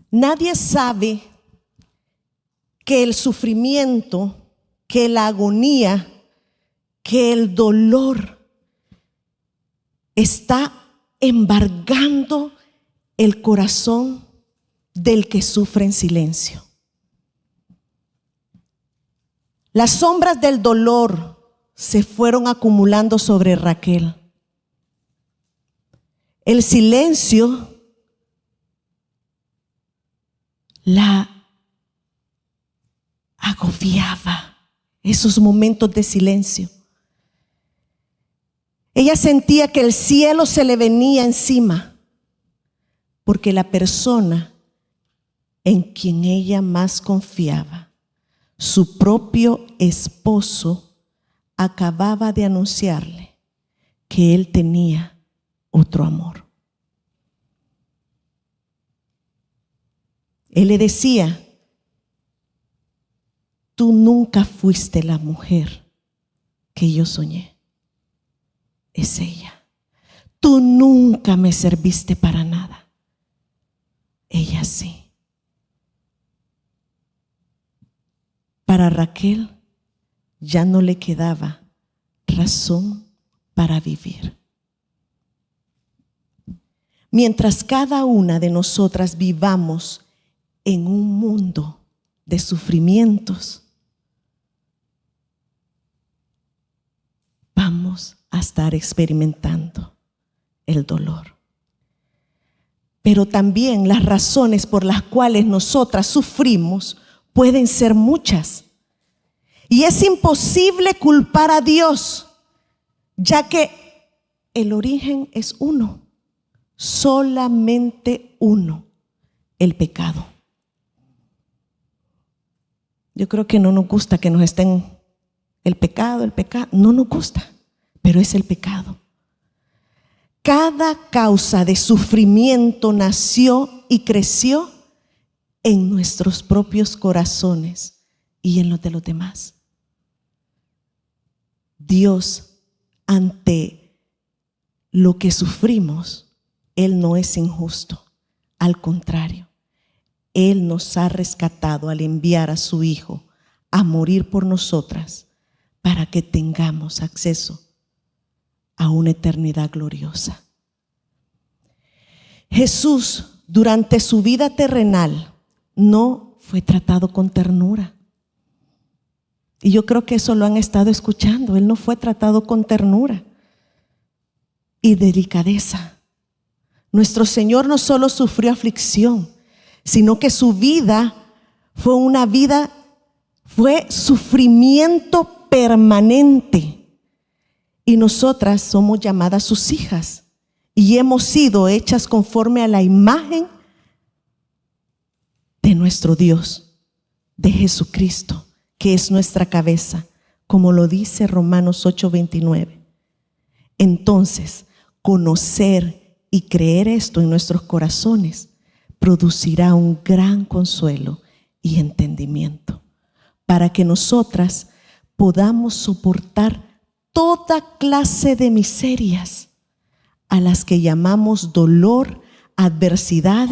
Nadie sabe que el sufrimiento, que la agonía, que el dolor está embargando el corazón del que sufre en silencio. Las sombras del dolor se fueron acumulando sobre Raquel. El silencio la agobiaba, esos momentos de silencio. Ella sentía que el cielo se le venía encima, porque la persona en quien ella más confiaba, su propio esposo, acababa de anunciarle que él tenía otro amor. Él le decía: tú nunca fuiste la mujer que yo soñé. Es ella. Tú nunca me serviste para nada. Ella sí. Para Raquel ya no le quedaba razón para vivir. Mientras cada una de nosotras vivamos en un mundo de sufrimientos, vamos a estar experimentando el dolor. Pero también las razones por las cuales nosotras sufrimos pueden ser muchas. Y es imposible culpar a Dios, ya que el origen es uno, solamente uno: el pecado. Yo creo que no nos gusta que nos estén el pecado, no nos gusta, pero es el pecado. Cada causa de sufrimiento nació y creció en nuestros propios corazones y en los de los demás. Dios, ante lo que sufrimos, Él no es injusto. Al contrario, Él nos ha rescatado al enviar a su Hijo a morir por nosotras para que tengamos acceso a una eternidad gloriosa. Jesús, durante su vida terrenal, no fue tratado con ternura. Y yo creo que eso lo han estado escuchando. Él no fue tratado con ternura y delicadeza. Nuestro Señor no solo sufrió aflicción, sino que su vida fue sufrimiento permanente. Y nosotras somos llamadas sus hijas y hemos sido hechas conforme a la imagen de nuestro Dios, de Jesucristo, que es nuestra cabeza, como lo dice Romanos 8:29. Entonces, conocer y creer esto en nuestros corazones producirá un gran consuelo y entendimiento para que nosotras podamos soportar toda clase de miserias a las que llamamos dolor, adversidad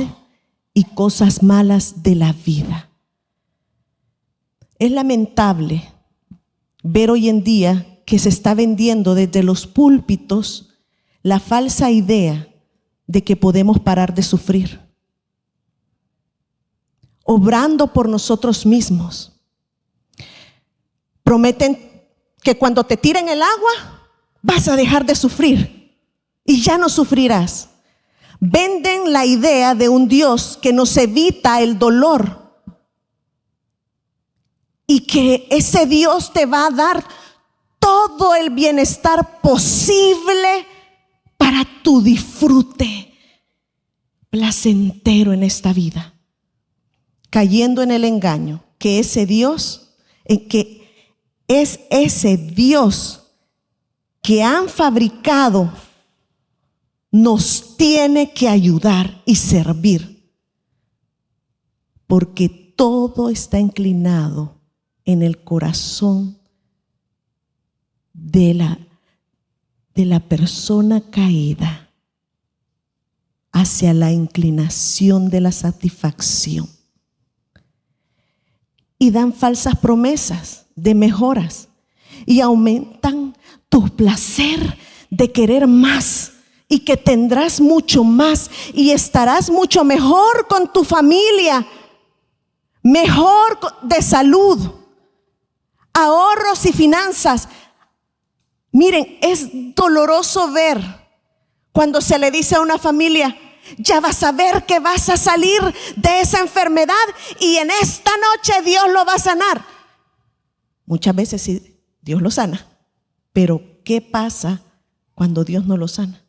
y cosas malas de la vida. Es lamentable ver hoy en día que se está vendiendo desde los púlpitos la falsa idea de que podemos parar de sufrir, obrando por nosotros mismos. Prometen que cuando te tiren el agua vas a dejar de sufrir y ya no sufrirás. Venden la idea de un Dios que nos evita el dolor y que ese Dios te va a dar todo el bienestar posible para tu disfrute placentero en esta vida, cayendo en el engaño que ese Dios, que es ese Dios que han fabricado, nos tiene que ayudar y servir, porque todo está inclinado en el corazón de la persona caída hacia la inclinación de la satisfacción. Y dan falsas promesas de mejoras y aumentan tu placer de querer más y que tendrás mucho más y estarás mucho mejor con tu familia, mejor de salud, ahorros y finanzas. Miren, es doloroso ver cuando se le dice a una familia: ya vas a ver que vas a salir de esa enfermedad y en esta noche Dios lo va a sanar. Muchas veces sí, Dios lo sana, pero ¿qué pasa cuando Dios no lo sana?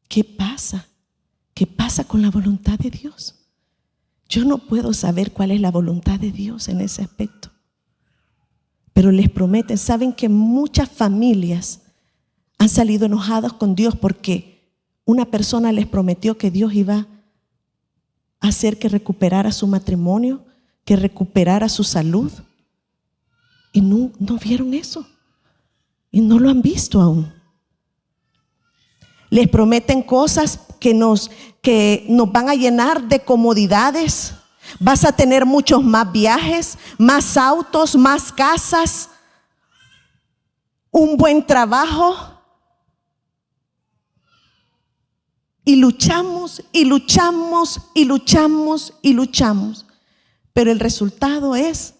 ¿Qué pasa? ¿Qué pasa con la voluntad de Dios? Yo no puedo saber cuál es la voluntad de Dios en ese aspecto. Pero les prometen, saben que muchas familias han salido enojadas con Dios porque una persona les prometió que Dios iba a hacer que recuperara su matrimonio, que recuperara su salud. Y no vieron eso. Y no lo han visto aún. Les prometen cosas que nos van a llenar de comodidades. Vas a tener muchos más viajes, más autos, más casas, un buen trabajo. Y luchamos y luchamos y luchamos y luchamos. Pero el resultado es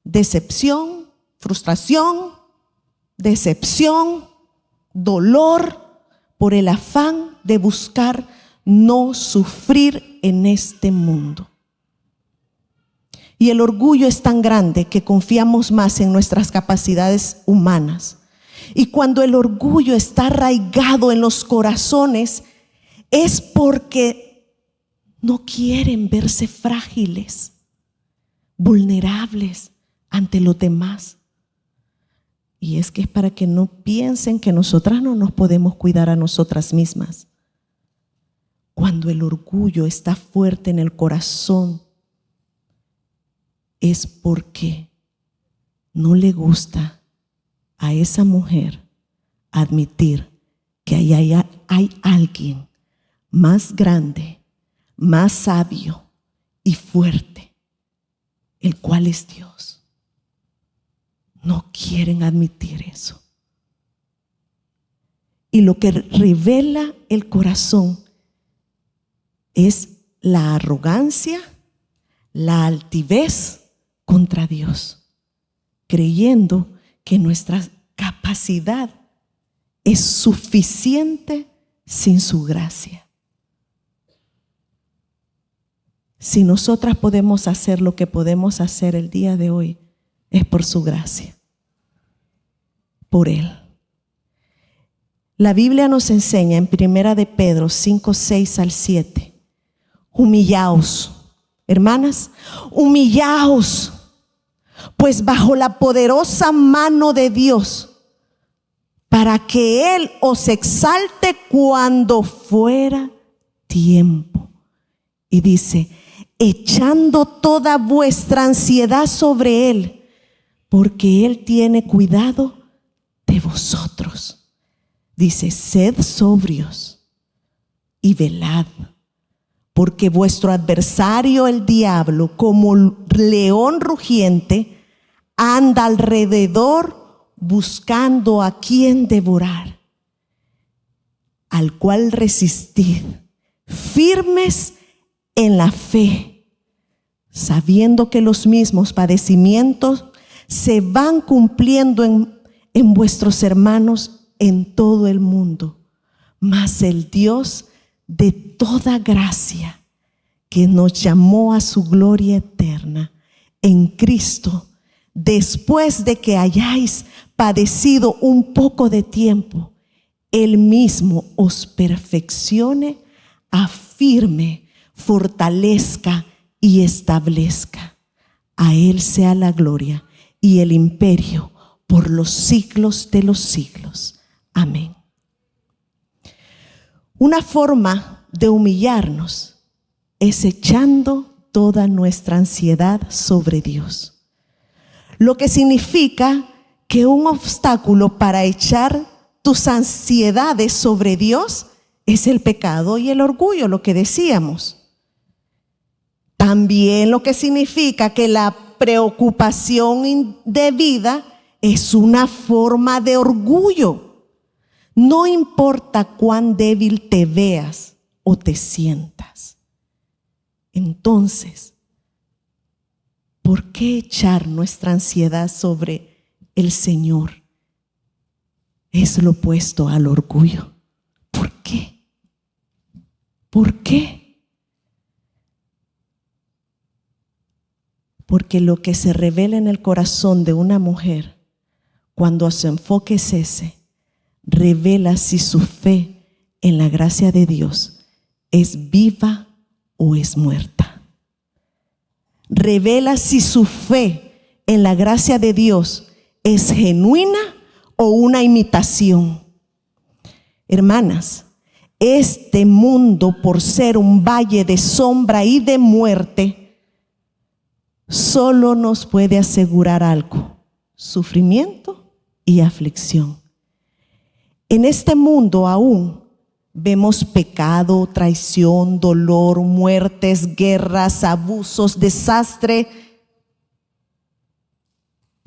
decepción, frustración, decepción, dolor, por el afán de buscar no sufrir en este mundo. Y el orgullo es tan grande que confiamos más en nuestras capacidades humanas. Y cuando el orgullo está arraigado en los corazones, es porque no quieren verse frágiles, vulnerables ante los demás. Y es que es para que no piensen que nosotras no nos podemos cuidar a nosotras mismas. Cuando el orgullo está fuerte en el corazón, es porque no le gusta a esa mujer admitir que hay alguien más grande, más sabio y fuerte, el cual es Dios. No quieren admitir eso. Y lo que revela el corazón es la arrogancia, la altivez contra Dios, creyendo que nuestra capacidad es suficiente sin su gracia. Si nosotras podemos hacer lo que podemos hacer el día de hoy, es por su gracia, por Él. La Biblia nos enseña en 1 de Pedro 5, 6 al 7, humillaos, hermanas, humillaos, pues bajo la poderosa mano de Dios, para que Él os exalte cuando fuera tiempo. Y dice, echando toda vuestra ansiedad sobre Él, porque Él tiene cuidado de vosotros. Dice, sed sobrios y velad, porque vuestro adversario el diablo, como león rugiente, anda alrededor buscando a quien devorar, al cual resistid, firmes en la fe, sabiendo que los mismos padecimientos se van cumpliendo en vuestros hermanos en todo el mundo. Mas el Dios de toda gracia, que nos llamó a su gloria eterna en Cristo, después de que hayáis padecido un poco de tiempo, Él mismo os perfeccione, afirme, fortalezca y establezca. A Él sea la gloria y el imperio por los siglos de los siglos. Amén. Una forma de humillarnos es echando toda nuestra ansiedad sobre Dios. Lo que significa que un obstáculo para echar tus ansiedades sobre Dios es el pecado y el orgullo, lo que decíamos. También lo que significa que la preocupación indebida es una forma de orgullo. No importa cuán débil te veas o te sientas. Entonces, ¿por qué echar nuestra ansiedad sobre el Señor? Es lo opuesto al orgullo. ¿Por qué? ¿Por qué? Porque lo que se revela en el corazón de una mujer, cuando su enfoque es ese, revela si su fe en la gracia de Dios es viva o es muerta. Revela si su fe en la gracia de Dios es genuina o una imitación. Hermanas, este mundo, por ser un valle de sombra y de muerte, solo nos puede asegurar algo: sufrimiento y aflicción. En este mundo aún vemos pecado, traición, dolor, muertes, guerras, abusos, desastre,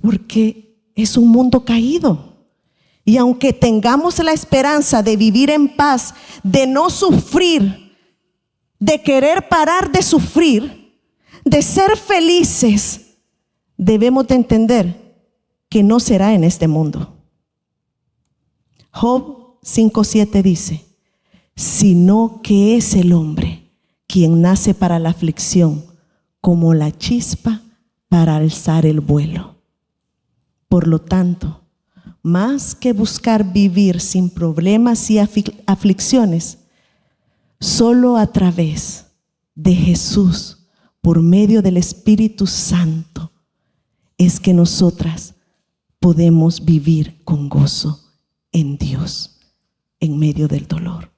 porque es un mundo caído. Y aunque tengamos la esperanza de vivir en paz, de no sufrir, de querer parar de sufrir, de ser felices, debemos de entender que no será en este mundo. Job 5:7 dice: sino que es el hombre quien nace para la aflicción, como la chispa para alzar el vuelo. Por lo tanto, más que buscar vivir sin problemas y aflicciones, solo a través de Jesús, por medio del Espíritu Santo, es que nosotras podemos vivir con gozo en Dios, en medio del dolor.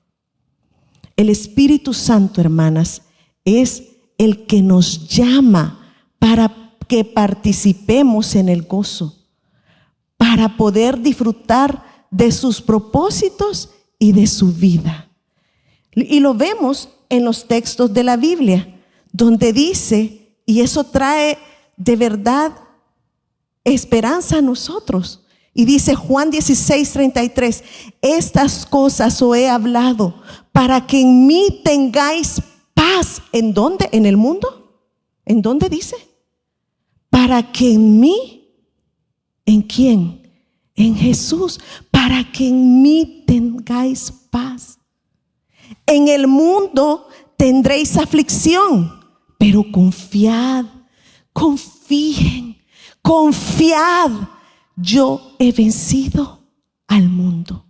El Espíritu Santo, hermanas, es el que nos llama para que participemos en el gozo, para poder disfrutar de sus propósitos y de su vida. Y lo vemos en los textos de la Biblia, donde dice, y eso trae de verdad esperanza a nosotros. Y dice Juan 16:33, estas cosas os he hablado para que en mí tengáis paz. ¿En dónde? ¿En el mundo? ¿En dónde dice? Para que en mí, ¿en quién? En Jesús, para que en mí tengáis paz. En el mundo tendréis aflicción, pero confiad, confíen, confiad. Yo he vencido al mundo.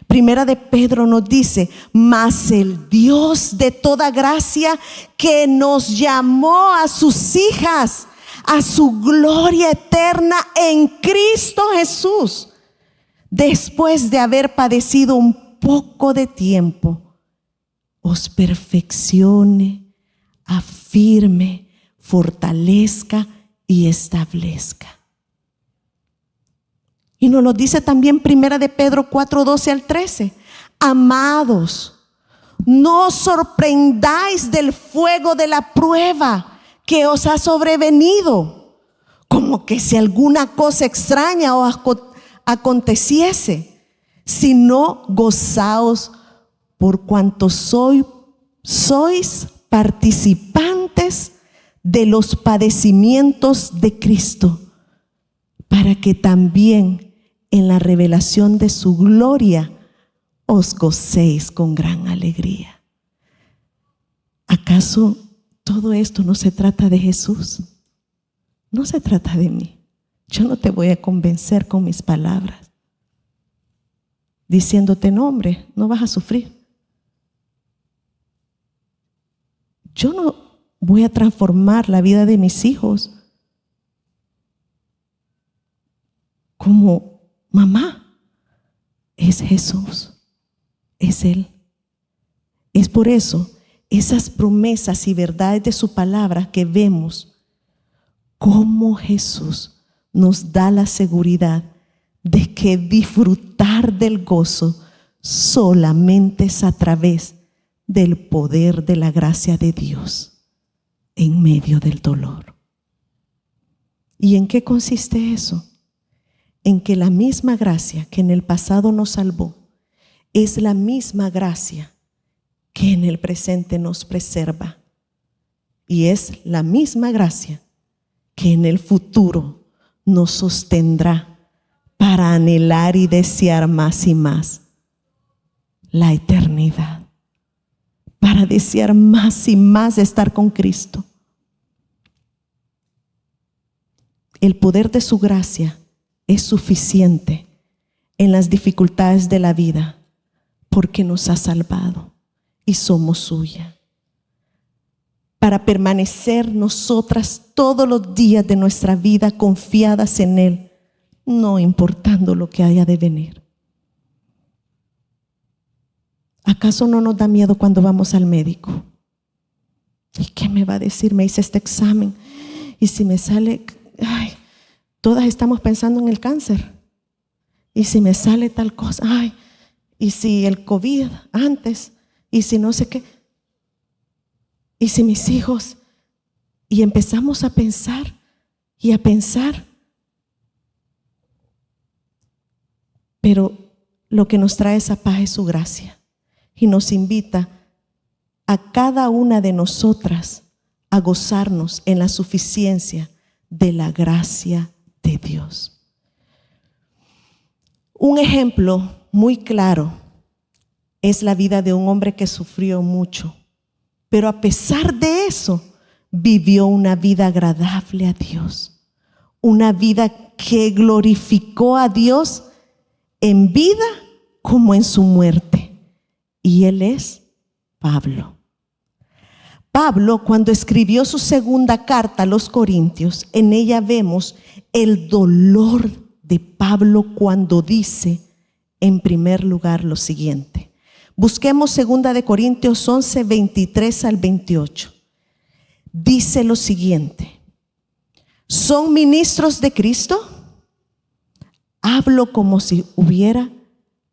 Primera de Pedro nos dice: mas el Dios de toda gracia, que nos llamó a sus hijas, a su gloria eterna en Cristo Jesús, después de haber padecido un poco de tiempo, os perfeccione, afirme, fortalezca y establezca. Y nos lo dice también Primera de Pedro 4:12 al 13. Amados, no os sorprendáis del fuego de la prueba que os ha sobrevenido, como que si alguna cosa extraña os aconteciese, sino gozaos por cuanto sois participantes de los padecimientos de Cristo, para que también en la revelación de su gloria os gocéis con gran alegría. ¿Acaso todo esto no se trata de Jesús? No se trata de mí. Yo no te voy a convencer con mis palabras, diciéndote: no, hombre, no vas a sufrir. Yo no voy a transformar la vida de mis hijos como mamá. Es Jesús, es Él. Es por eso esas promesas y verdades de su palabra que vemos cómo Jesús nos da la seguridad de que disfrutar del gozo solamente es a través del poder de la gracia de Dios en medio del dolor. ¿Y en qué consiste eso? En que la misma gracia que en el pasado nos salvó es la misma gracia que en el presente nos preserva. Y es la misma gracia que en el futuro nos sostendrá para anhelar y desear más y más la eternidad, para desear más y más estar con Cristo. El poder de su gracia es suficiente en las dificultades de la vida porque nos ha salvado y somos suya. Para permanecer nosotras todos los días de nuestra vida confiadas en Él, no importando lo que haya de venir. ¿Acaso no nos da miedo cuando vamos al médico? ¿Y qué me va a decir? Me hice este examen y si me sale, ay, todas estamos pensando en el cáncer. Y si me sale tal cosa, ay, y si el COVID antes, y si no sé qué, y si mis hijos, y empezamos a pensar y a pensar. Pero lo que nos trae esa paz es su gracia y nos invita a cada una de nosotras a gozarnos en la suficiencia de la gracia de Dios. Un ejemplo muy claro es la vida de un hombre que sufrió mucho, pero a pesar de eso vivió una vida agradable a Dios, una vida que glorificó a Dios en vida como en su muerte. Y él es Pablo. Pablo, cuando escribió su segunda carta a los Corintios, en ella vemos el dolor de Pablo cuando dice, en primer lugar, lo siguiente. Busquemos 2 de Corintios 11, 23 al 28. Dice lo siguiente: ¿son ministros de Cristo? Hablo como si hubiera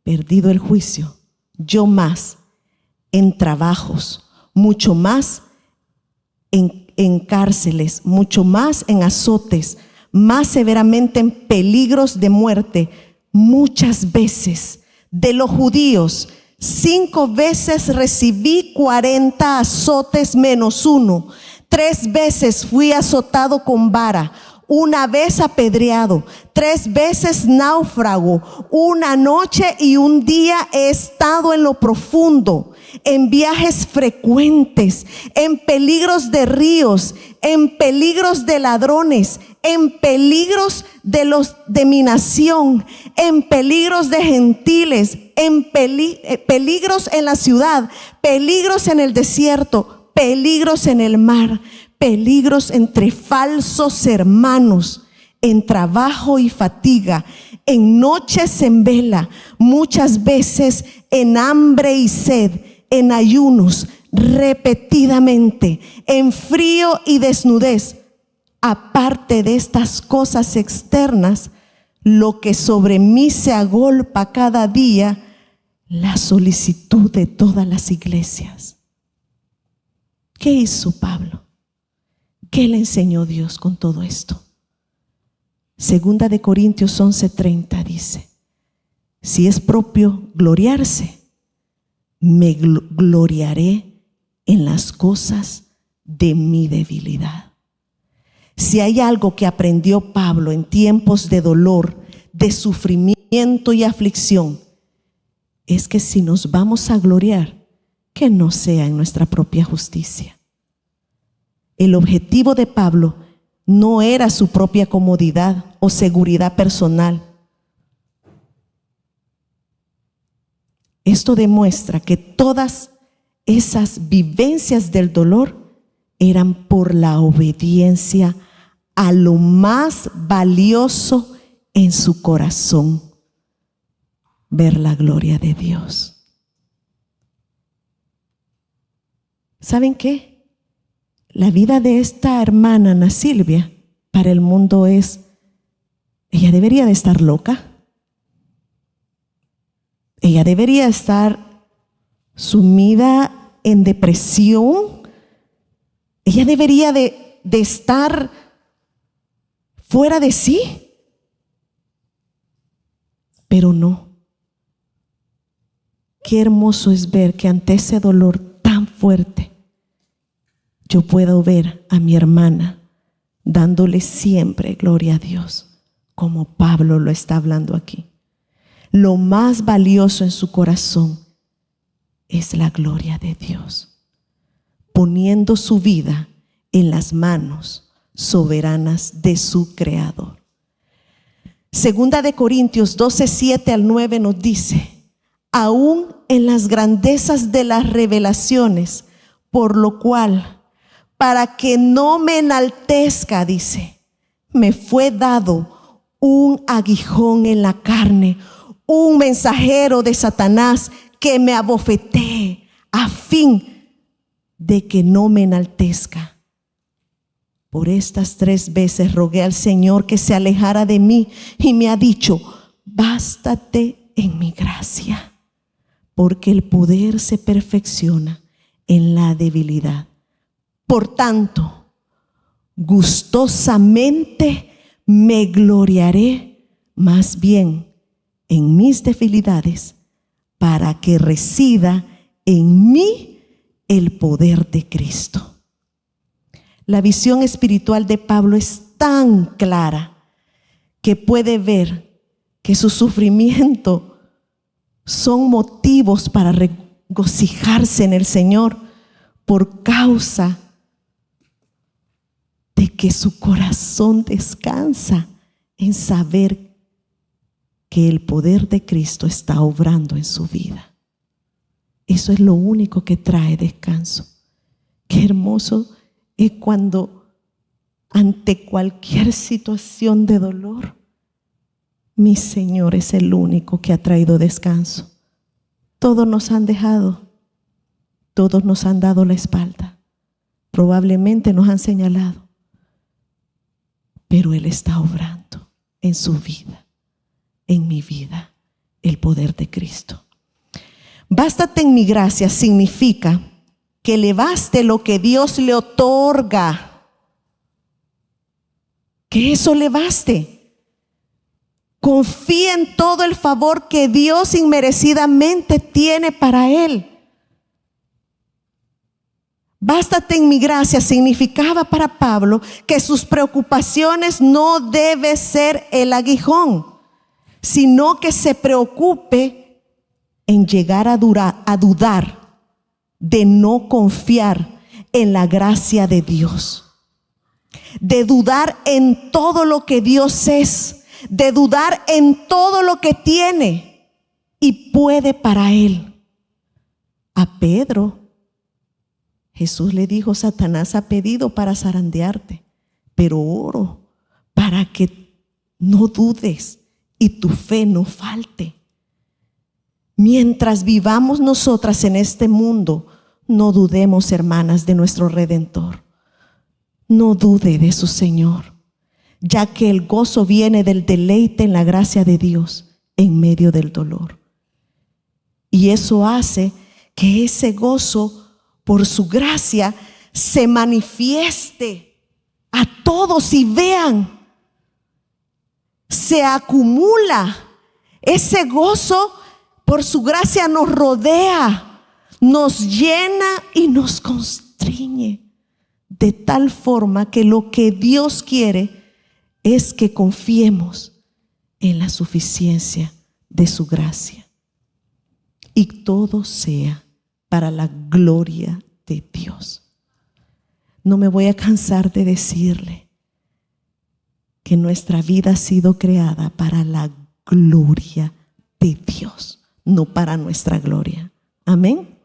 perdido el juicio. Yo más en trabajos, mucho más en cárceles, mucho más en azotes, más severamente en peligros de muerte, muchas veces. De los judíos, 5 veces recibí 40 azotes menos 1. 3 veces fui azotado con vara, 1 vez apedreado, 3 veces náufrago, 1 noche y 1 día he estado en lo profundo, en viajes frecuentes, en peligros de ríos, en peligros de ladrones, en peligros de mi nación, en peligros de gentiles, en peligros en la ciudad, peligros en el desierto, peligros en el mar, peligros entre falsos hermanos, en trabajo y fatiga, en noches en vela, muchas veces en hambre y sed, en ayunos, repetidamente, en frío y desnudez. Aparte de estas cosas externas, lo que sobre mí se agolpa cada día, la solicitud de todas las iglesias. ¿Qué hizo Pablo? ¿Qué le enseñó Dios con todo esto? 2 de Corintios 11:30 dice: si es propio gloriarse, me gloriaré en las cosas de mi debilidad. Si hay algo que aprendió Pablo en tiempos de dolor, de sufrimiento y aflicción, es que si nos vamos a gloriar, que no sea en nuestra propia justicia. El objetivo de Pablo no era su propia comodidad o seguridad personal. Esto demuestra que todas esas vivencias del dolor eran por la obediencia a lo más valioso en su corazón: ver la gloria de Dios. ¿Saben qué? La vida de esta hermana Ana Silvia para el mundo ella debería de estar loca. ella debería estar sumida en depresión. Ella debería de estar fuera de sí. Pero no. Qué hermoso es ver que ante ese dolor tan fuerte yo puedo ver a mi hermana dándole siempre gloria a Dios, como Pablo lo está hablando aquí. Lo más valioso en su corazón es la gloria de Dios, poniendo su vida en las manos soberanas de su Creador. Segunda de Corintios 12, 7 al 9 nos dice: aún en las grandezas de las revelaciones, por lo cual, para que no me enaltezca, dice, me fue dado un aguijón en la carne, un mensajero de Satanás que me abofetee, a fin de que no me enaltezca. Por estas 3 veces rogué al Señor que se alejara de mí, y me ha dicho: bástate en mi gracia, porque el poder se perfecciona en la debilidad. Por tanto, gustosamente me gloriaré más bien en mis debilidades, para que resida en mí el poder de Cristo. La visión espiritual de Pablo es tan clara que puede ver que su sufrimiento son motivos para regocijarse en el Señor, por causa de que su corazón descansa en saber que el poder de Cristo está obrando en su vida. Eso es lo único que trae descanso. Qué hermoso es cuando ante cualquier situación de dolor, mi Señor es el único que ha traído descanso. Todos nos han dejado, todos nos han dado la espalda, probablemente nos han señalado, pero Él está obrando en su vida, en mi vida, el poder de Cristo. Bástate en mi gracia significa que le baste lo que Dios le otorga, que eso le baste. Confía en todo el favor que Dios inmerecidamente tiene para él. Bástate en mi gracia significaba para Pablo que sus preocupaciones no debe ser el aguijón, sino que se preocupe en llegar a dudar, de no confiar en la gracia de Dios, de dudar en todo lo que Dios es, de dudar en todo lo que tiene y puede para él. A Pedro, Jesús le dijo: Satanás ha pedido para zarandearte, pero oro para que no dudes y tu fe no falte. Mientras vivamos nosotras en este mundo, no dudemos, hermanas, de nuestro Redentor. No dude de su Señor, ya que el gozo viene del deleite en la gracia de Dios en medio del dolor. Y eso hace que ese gozo, por su gracia, se manifieste a todos y vean. Se acumula. Ese gozo, por su gracia, nos rodea, nos llena y nos constriñe, de tal forma que lo que Dios quiere es que confiemos en la suficiencia de su gracia, y todo sea para la gloria de Dios. No me voy a cansar de decirle que nuestra vida ha sido creada para la gloria de Dios, no para nuestra gloria. Amén.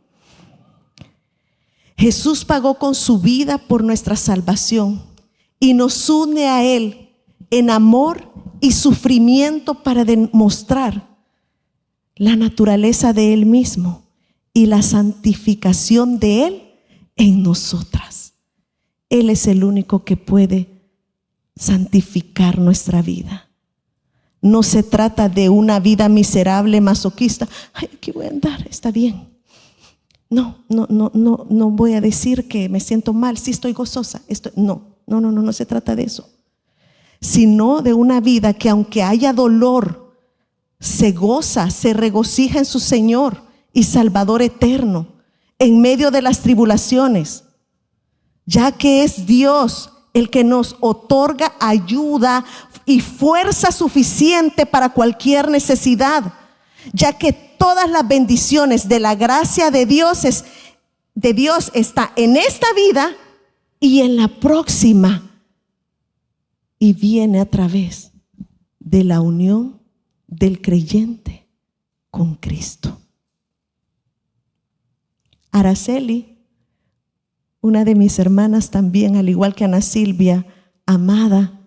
Jesús pagó con su vida por nuestra salvación y nos une a Él en amor y sufrimiento para demostrar la naturaleza de Él mismo y la santificación de Él en nosotras. Él es el único que puede santificar nuestra vida. No se trata de una vida miserable, masoquista. Ay, aquí voy a andar, está bien. No voy a decir que me siento mal, sí estoy gozosa. No se trata de eso. Sino de una vida que aunque haya dolor, se goza, se regocija en su Señor y Salvador eterno en medio de las tribulaciones, ya que es Dios el que nos otorga ayuda y fuerza suficiente para cualquier necesidad, ya que todas las bendiciones de la gracia de Dios está en esta vida y en la próxima, y viene a través de la unión del creyente con Cristo. Araceli, una de mis hermanas también, al igual que Ana Silvia, amada,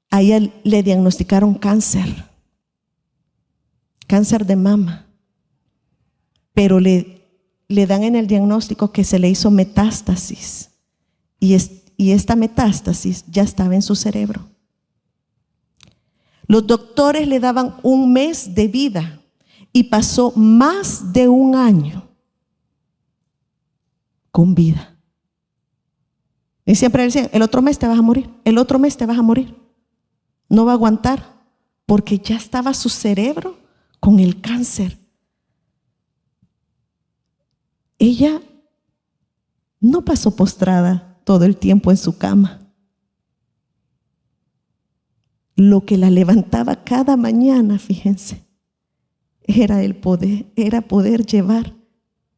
a ella le diagnosticaron cáncer de mama, pero le dan en el diagnóstico que se le hizo metástasis, y esta metástasis ya estaba en su cerebro. Los doctores le daban 1 mes de vida y pasó más de 1 año con vida. Y siempre le decían: el otro mes te vas a morir, el otro mes te vas a morir. No va a aguantar, porque ya estaba su cerebro con el cáncer. Ella no pasó postrada todo el tiempo en su cama. Lo que la levantaba cada mañana, fíjense, era poder llevar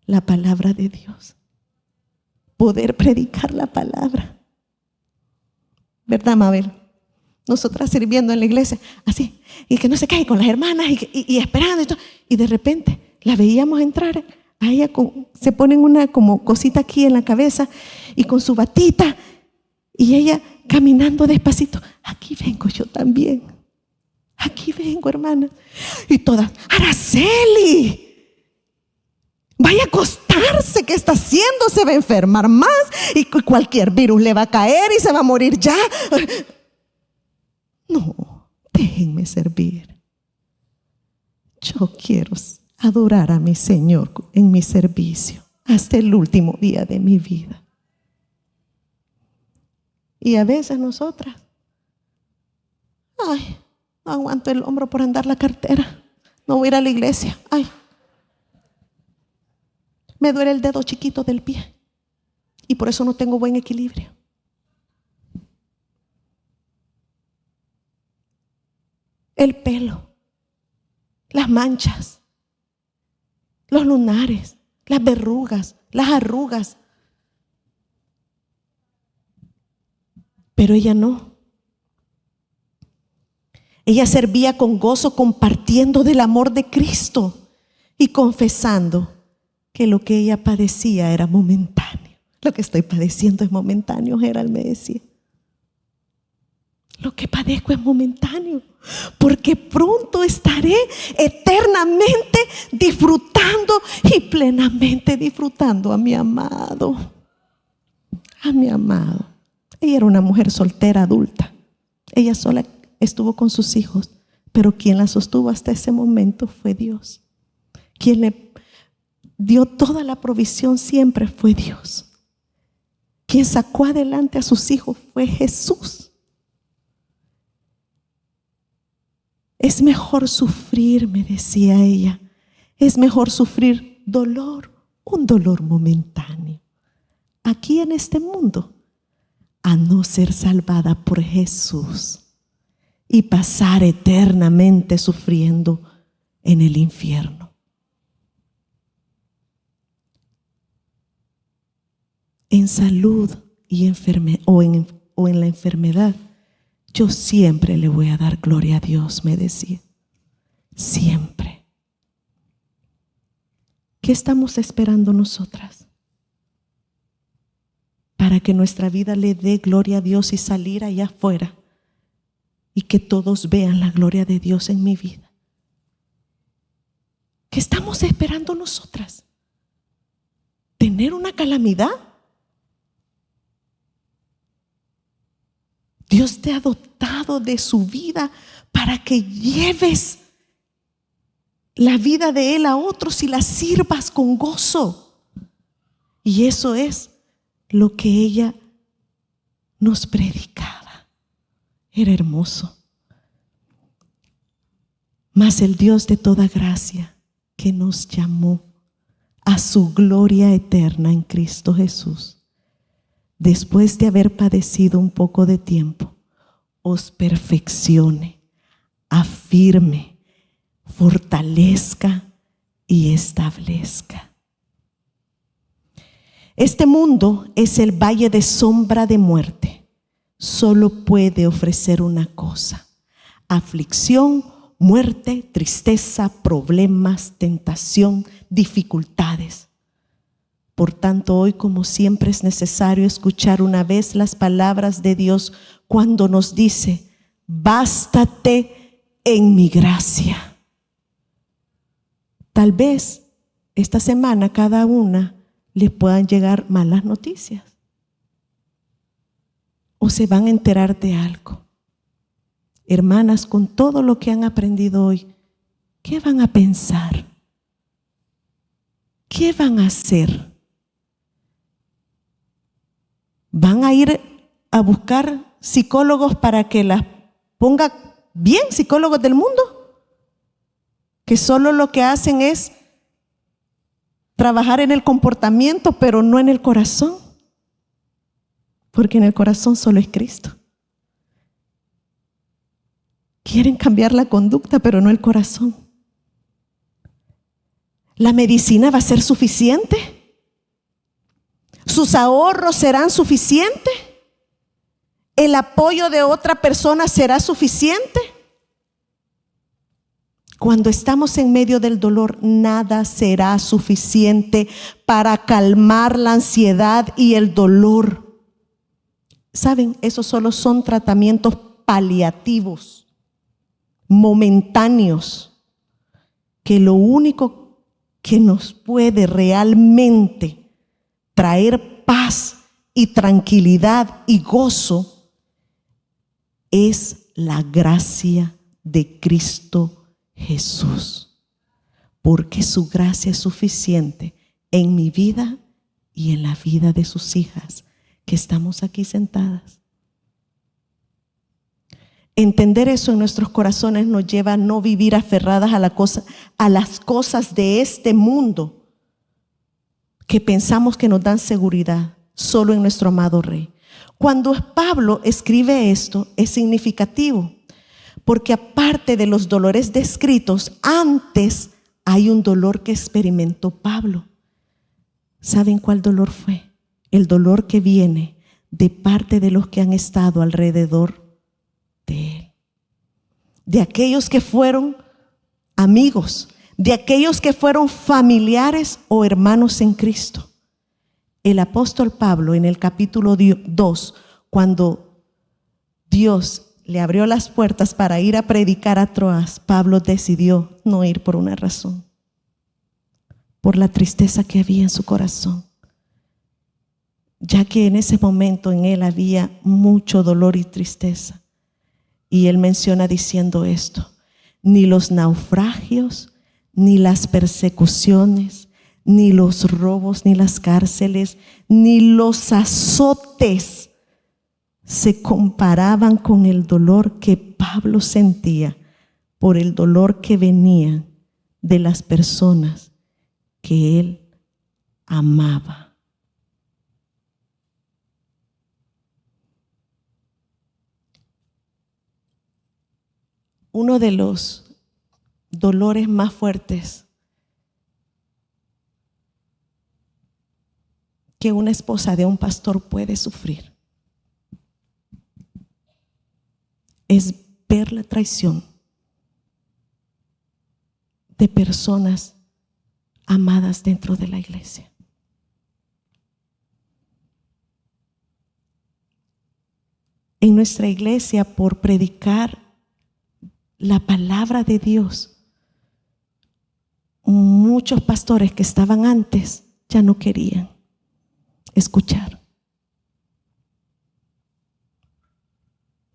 la palabra de Dios, poder predicar la palabra. ¿Verdad, Mabel? Nosotras sirviendo en la iglesia, así, y que no se cae con las hermanas, y esperando, y de repente la veíamos entrar a ella, se ponen una como cosita aquí en la cabeza, y con su batita, y ella caminando despacito. Aquí vengo yo también, aquí vengo, hermana. Y todas: Araceli, vaya a acostarse, ¿qué está haciendo? Se va a enfermar más, y cualquier virus le va a caer y se va a morir ya. No, déjenme servir. Yo quiero adorar a mi Señor en mi servicio hasta el último día de mi vida. Y a veces nosotras, ay, no aguanto el hombro por andar la cartera, no voy a ir a la iglesia, ay, me duele el dedo chiquito del pie y por eso no tengo buen equilibrio. El pelo, las manchas, los lunares, las verrugas, las arrugas. Pero ella no. Ella servía con gozo, compartiendo del amor de Cristo y confesando que lo que ella padecía era momentáneo. Lo que estoy padeciendo es momentáneo, Gerald me decía. Lo que padezco es momentáneo, porque pronto estaré eternamente disfrutando y plenamente disfrutando a mi amado. A mi amado. Ella era una mujer soltera, adulta. Ella sola estuvo con sus hijos, pero quien la sostuvo hasta ese momento fue Dios. Quien le dio toda la provisión siempre fue Dios. Quien sacó adelante a sus hijos fue Jesús. Es mejor sufrir, me decía ella, es mejor sufrir dolor, un dolor momentáneo, aquí en este mundo, a no ser salvada por Jesús y pasar eternamente sufriendo en el infierno. En salud y o en la enfermedad, yo siempre le voy a dar gloria a Dios, me decía. Siempre. ¿Qué estamos esperando nosotras? Para que nuestra vida le dé gloria a Dios y salir allá afuera y que todos vean la gloria de Dios en mi vida. ¿Qué estamos esperando nosotras? ¿Tener una calamidad? Dios Dios te ha dotado de su vida para que lleves la vida de Él a otros y la sirvas con gozo. Y eso es lo que ella nos predicaba. Era hermoso. Mas el Dios de toda gracia, que nos llamó a su gloria eterna en Cristo Jesús, después de haber padecido un poco de tiempo, os perfeccione, afirme, fortalezca y establezca. Este mundo es el valle de sombra de muerte. Solo puede ofrecer una cosa: aflicción, muerte, tristeza, problemas, tentación, dificultades. Por tanto, hoy, como siempre, es necesario escuchar una vez las palabras de Dios cuando nos dice: bástate en mi gracia. Tal vez esta semana cada una les puedan llegar malas noticias o se van a enterar de algo. Hermanas, con todo lo que han aprendido hoy, ¿qué van a pensar? ¿Qué van a hacer? ¿Van a ir a buscar psicólogos para que las ponga bien, psicólogos del mundo? Que solo lo que hacen es trabajar en el comportamiento, pero no en el corazón. Porque en el corazón solo es Cristo. Quieren cambiar la conducta, pero no el corazón. ¿La medicina va a ser suficiente? ¿Sus ahorros serán suficientes? ¿El apoyo de otra persona será suficiente? Cuando estamos en medio del dolor, nada será suficiente para calmar la ansiedad y el dolor. ¿Saben? Esos solo son tratamientos paliativos, momentáneos, que lo único que nos puede realmente traer paz y tranquilidad y gozo es la gracia de Cristo Jesús, porque su gracia es suficiente en mi vida y en la vida de sus hijas que estamos aquí sentadas. Entender eso en nuestros corazones nos lleva a no vivir aferradas a las cosas de este mundo que pensamos que nos dan seguridad, solo en nuestro amado Rey. Cuando Pablo escribe esto, es significativo, porque aparte de los dolores descritos, antes hay un dolor que experimentó Pablo. ¿Saben cuál dolor fue? El dolor que viene de parte de los que han estado alrededor de él, de aquellos que fueron amigos, de aquellos que fueron familiares o hermanos en Cristo. El apóstol Pablo, en el capítulo 2, cuando Dios le abrió las puertas para ir a predicar a Troas, Pablo decidió no ir por una razón: por la tristeza que había en su corazón, ya que en ese momento en él había mucho dolor y tristeza. Y él menciona diciendo esto: ni los naufragios, ni las persecuciones, ni los robos, ni las cárceles, ni los azotes se comparaban con el dolor que Pablo sentía por el dolor que venía de las personas que él amaba. Uno de los dolores más fuertes que una esposa de un pastor puede sufrir es ver la traición de personas amadas dentro de la iglesia. En nuestra iglesia, por predicar la palabra de Dios, muchos pastores que estaban antes ya no querían escuchar.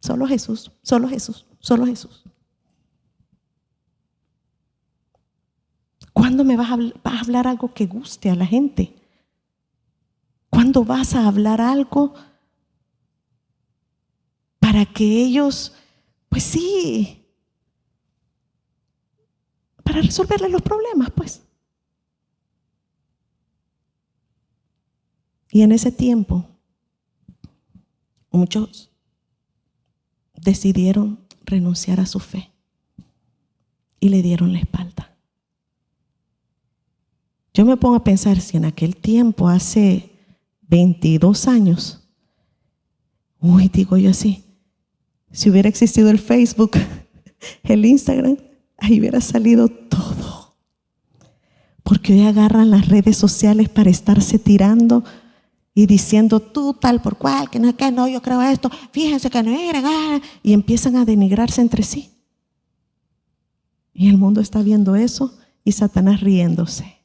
Solo Jesús, solo Jesús, solo Jesús. ¿Cuándo me vas a hablar algo que guste a la gente? ¿Cuándo vas a hablar algo para que ellos, pues sí, para resolverles los problemas, pues? Y en ese tiempo, muchos decidieron renunciar a su fe y le dieron la espalda. Yo me pongo a pensar si en aquel tiempo, hace 22 años, digo yo así, si hubiera existido el Facebook, el Instagram, ahí hubiera salido todo. Porque hoy agarran las redes sociales para estarse tirando y diciendo tú tal por cual, que no, yo creo esto, fíjense que no era, y empiezan a denigrarse entre sí. Y el mundo está viendo eso y Satanás riéndose.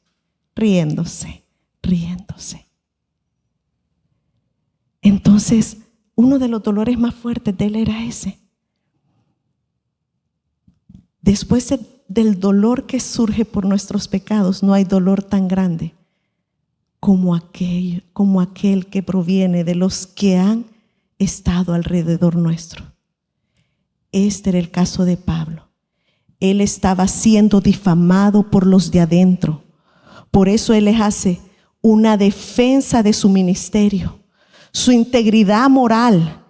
Entonces, uno de los dolores más fuertes de él era ese. Después del dolor que surge por nuestros pecados, no hay dolor tan grande como aquel que proviene de los que han estado alrededor nuestro. Este era el caso de Pablo. Él estaba siendo difamado por los de adentro. Por eso él les hace una defensa de su ministerio. Su integridad moral,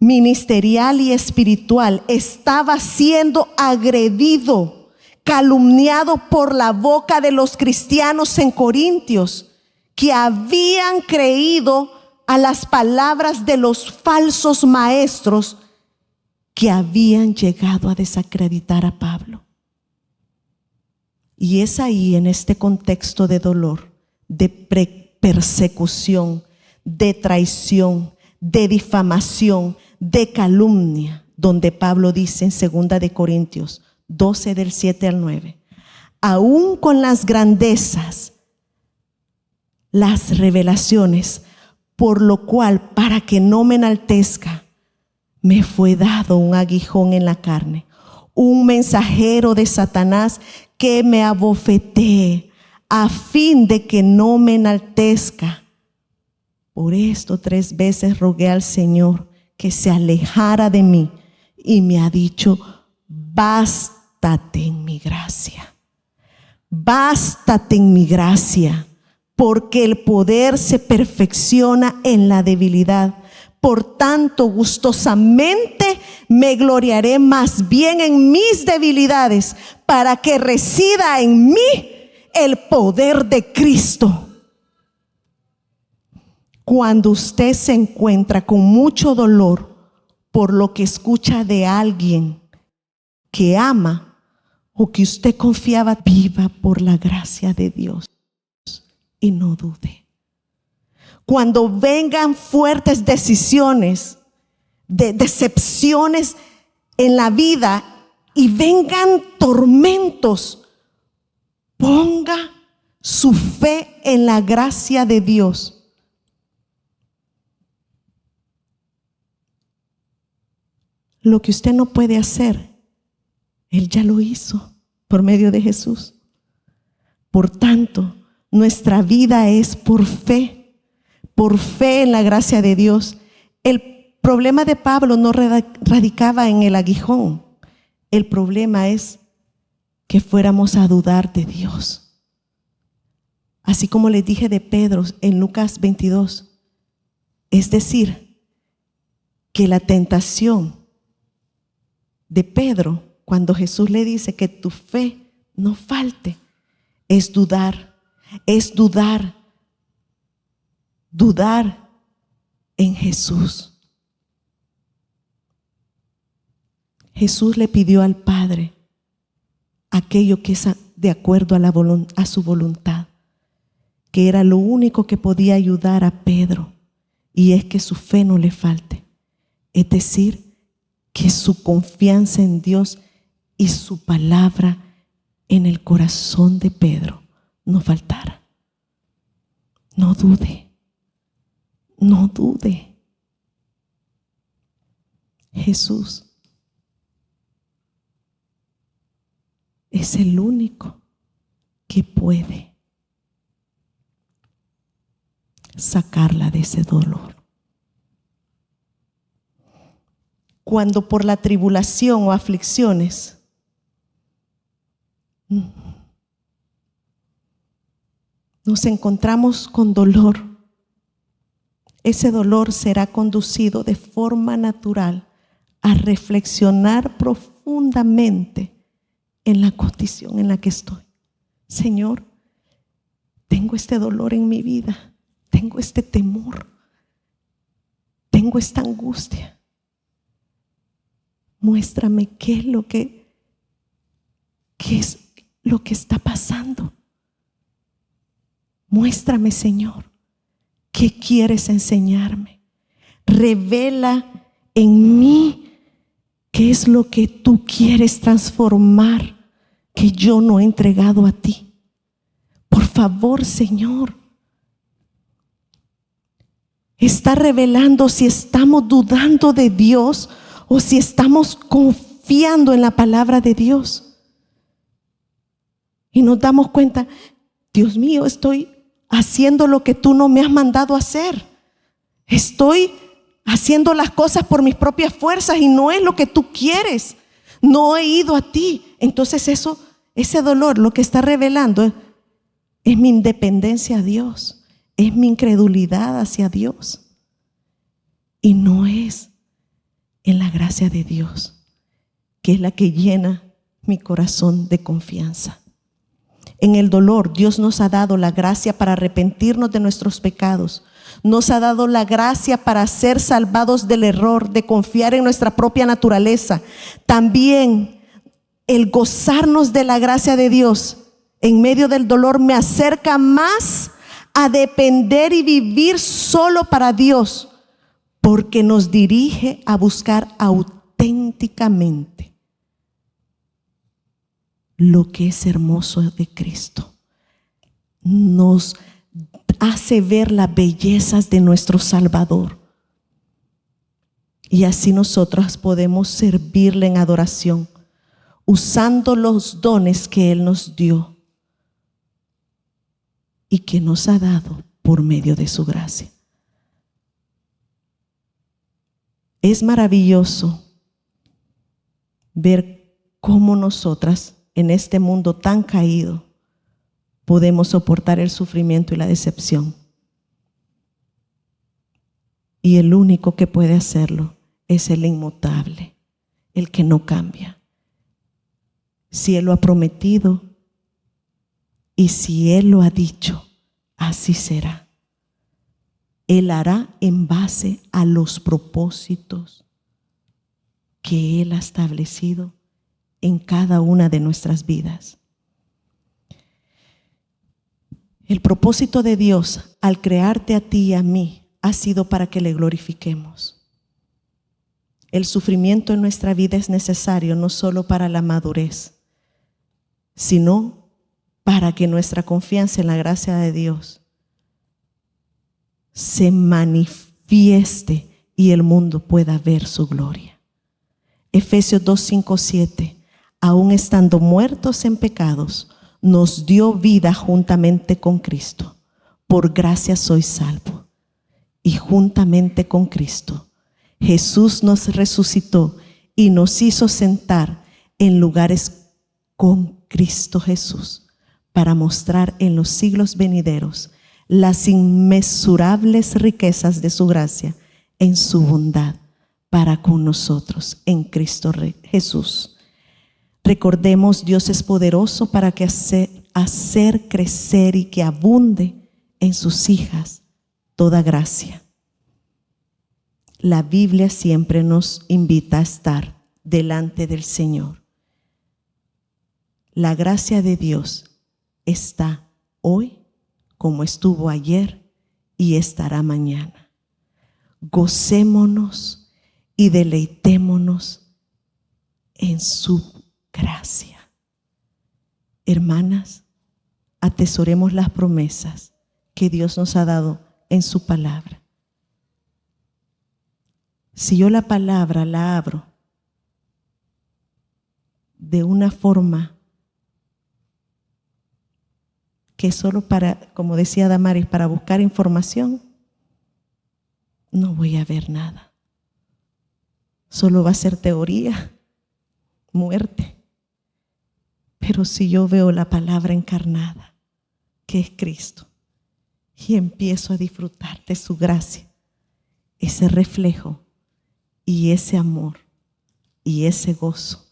ministerial y espiritual estaba siendo agredido, calumniado por la boca de los cristianos en Corintios, que habían creído a las palabras de los falsos maestros que habían llegado a desacreditar a Pablo. Y es ahí, en este contexto de dolor, de persecución, de traición, de difamación, de calumnia, donde Pablo dice en 2 de Corintios 12 del 7 al 9, aún con las grandezas, las revelaciones, por lo cual, para que no me enaltezca, me fue dado un aguijón en la carne, un mensajero de Satanás que me abofetee, a fin de que no me enaltezca. Por esto 3 veces rogué al Señor que se alejara de mí, y me ha dicho: bástate en mi gracia. Bástate en mi gracia, porque el poder se perfecciona en la debilidad. Por tanto, gustosamente me gloriaré más bien en mis debilidades, para que resida en mí el poder de Cristo. Cuando usted se encuentra con mucho dolor por lo que escucha de alguien que ama o que usted confiaba, viva por la gracia de Dios y no dude. Cuando vengan fuertes decisiones, decepciones en la vida y vengan tormentos, ponga su fe en la gracia de Dios. Lo que usted no puede hacer, Él ya lo hizo por medio de Jesús. Por tanto, nuestra vida es por fe en la gracia de Dios. El problema de Pablo no radicaba en el aguijón. El problema es que fuéramos a dudar de Dios. Así como les dije de Pedro en Lucas 22. Es decir, que la tentación de Pedro, cuando Jesús le dice que tu fe no falte, es dudar en Jesús. Jesús le pidió al Padre aquello que es de acuerdo a su voluntad, que era lo único que podía ayudar a Pedro, y es que su fe no le falte. Es decir, que su confianza en Dios y su palabra en el corazón de Pedro no faltara. No dude. Jesús es el único que puede sacarla de ese dolor. Cuando por la tribulación o aflicciones nos encontramos con dolor, ese dolor será conducido de forma natural a reflexionar profundamente en la condición en la que estoy. Señor, tengo este dolor en mi vida, tengo este temor, tengo esta angustia. Muéstrame qué es lo que está pasando. Muéstrame, Señor, qué quieres enseñarme. Revela en mí qué es lo que tú quieres transformar, que yo no he entregado a ti. Por favor, Señor, está revelando si estamos dudando de Dios o si estamos confiando en la palabra de Dios. Y nos damos cuenta, Dios mío, estoy haciendo lo que tú no me has mandado hacer. Estoy haciendo las cosas por mis propias fuerzas y no es lo que tú quieres. No he ido a ti. Entonces ese dolor lo que está revelando es mi independencia a Dios, es mi incredulidad hacia Dios. Y no es en la gracia de Dios, que es la que llena mi corazón de confianza. En el dolor, Dios nos ha dado la gracia para arrepentirnos de nuestros pecados. Nos ha dado la gracia para ser salvados del error, de confiar en nuestra propia naturaleza. También el gozarnos de la gracia de Dios en medio del dolor me acerca más a depender y vivir solo para Dios, porque nos dirige a buscar auténticamente lo que es hermoso de Cristo. Nos hace ver las bellezas de nuestro Salvador. Y así nosotros podemos servirle en adoración, usando los dones que Él nos dio y que nos ha dado por medio de su gracia. Es maravilloso ver cómo nosotras en este mundo tan caído podemos soportar el sufrimiento y la decepción. Y el único que puede hacerlo es el inmutable, el que no cambia. Si Él lo ha prometido y si Él lo ha dicho, así será. Él hará en base a los propósitos que Él ha establecido en cada una de nuestras vidas. El propósito de Dios al crearte a ti y a mí ha sido para que le glorifiquemos. El sufrimiento en nuestra vida es necesario no solo para la madurez, sino para que nuestra confianza en la gracia de Dios se manifieste y el mundo pueda ver su gloria. Efesios 2, 5, 7. Aún estando muertos en pecados, nos dio vida juntamente con Cristo. Por gracia sois salvo. Y juntamente con Cristo, Jesús nos resucitó y nos hizo sentar en lugares con Cristo Jesús, para mostrar en los siglos venideros las inmensurables riquezas de su gracia en su bondad para con nosotros en Cristo Jesús. Recordemos, Dios es poderoso para que hacer crecer y que abunde en sus hijas toda gracia. La Biblia siempre nos invita a estar delante del Señor. La gracia de Dios está hoy como estuvo ayer y estará mañana. Gocémonos y deleitémonos en su gracia. Hermanas, atesoremos las promesas que Dios nos ha dado en su palabra. Si yo la palabra la abro de una forma que solo para, como decía Damaris, para buscar información, no voy a ver nada. Solo va a ser teoría, muerte. Pero si yo veo la palabra encarnada, que es Cristo, y empiezo a disfrutar de su gracia, ese reflejo y ese amor y ese gozo,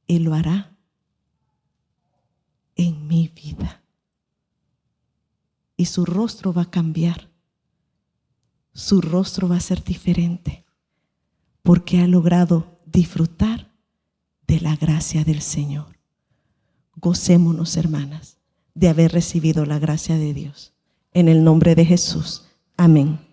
Él lo hará en mi vida. Y su rostro va a cambiar. Su rostro va a ser diferente porque ha logrado disfrutar de la gracia del Señor. Gocémonos, hermanas, de haber recibido la gracia de Dios. En el nombre de Jesús. Amén.